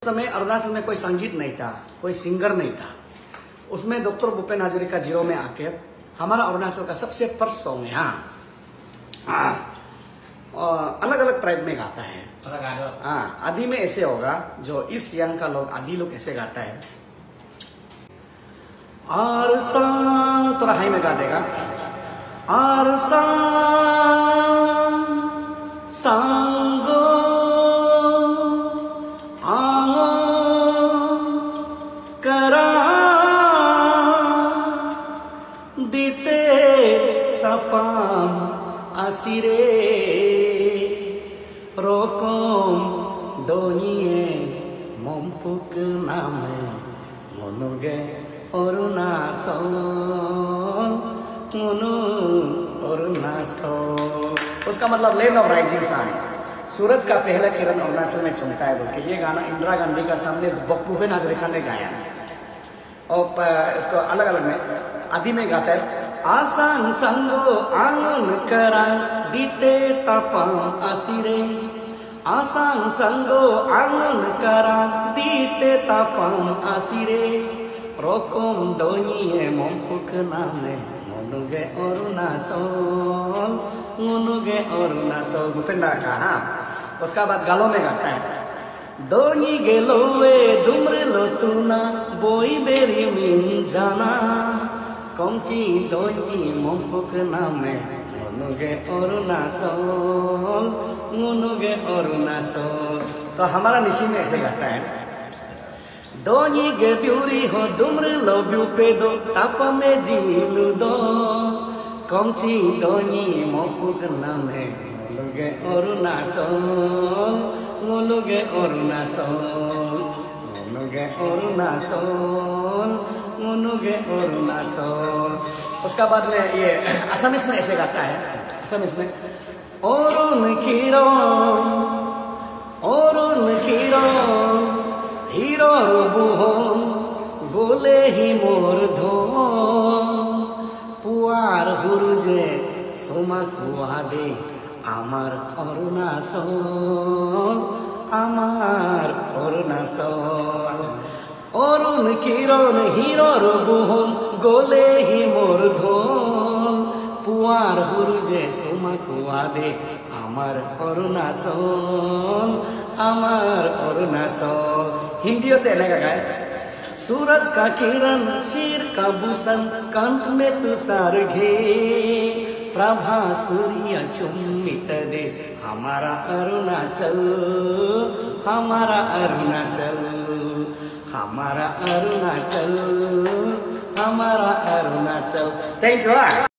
समय अरुणाचल में कोई संगीत नहीं था, कोई सिंगर नहीं था। उसमें डॉक्टर भूपेन हजारिका जीरो में आके हमारा अरुणाचल का सबसे फर्स्ट सॉन्ग है। अलग अलग ट्राइब में गाता है। आदि में ऐसे होगा, जो इस यंग का लोग आदि लोग ऐसे गाता है। आर सांग थोड़ा हाई में गा देगा। आर सांगो करा दीते तपाम आसिरे रोकोम दोनिए मोमपुक नामे मोनुगे अरुणाचल मोनु अरुणाचल। उसका मतलब लैंड ऑफ राइजिंग सन, सूरज का पहला किरण अरुणाचल में चमकता है बोल के ये गाना इंदिरा गांधी का सामने भूपेन हजारिका ने गाया है। और इसको अलग अलग में आदि में गाता है। आसान संगो आंगन करा दीते तपाम आसिरे, आसान संगो आंगन करा दीते तपाम आसिरे रोकम दोनिए मोमपुक नामे मोनुगे अरुणाचल मोनुगे अरुणाचल। भूपेन दा का। उसका बाद गालों में गाता है। दोनी गेलोवे दुमरे लोटुना बोई बेरी मिन जाना कमची दोनी मोमपुक नामे मोनुगे अरुणाचल मोनुगे अरुणाचल। तो हमारा निशी में ऐसे गाता है। दोनी गे ब्यूरी हो दुमरे लो ब्यू पे दो तापा में जीलू दो कमची दोनी मोमपुक नामे मोनुगे अरुणाचल मोनुगे अरुणाचल मोनुगे अरुणाचल मोनुगे अरुणाचल। उसका बाद में ये असमिस में ऐसे गाता है। असमिस में अरुण खीरो हीरो बुहम गोले ही मोर धो पुआर हुरुजे सोमा खुआ दे आमार अरुणाचल आमार अरुणाचल। अरुण किरण हिरोर बुहम गोले ही मोर धोल पुआर हुरुजे सोमा खुआ दे आमार अरुणाचल आमार अरुणाचल। हिंदी होते हैं गाए। सूरज का किरण शीर का भूषण कंठ में तुषार घे प्रभा सूर्य चुम्बित देश हमारा अरुणाचल हमारा अरुणाचल हमारा अरुणाचल हमारा अरुणाचल। Thank you.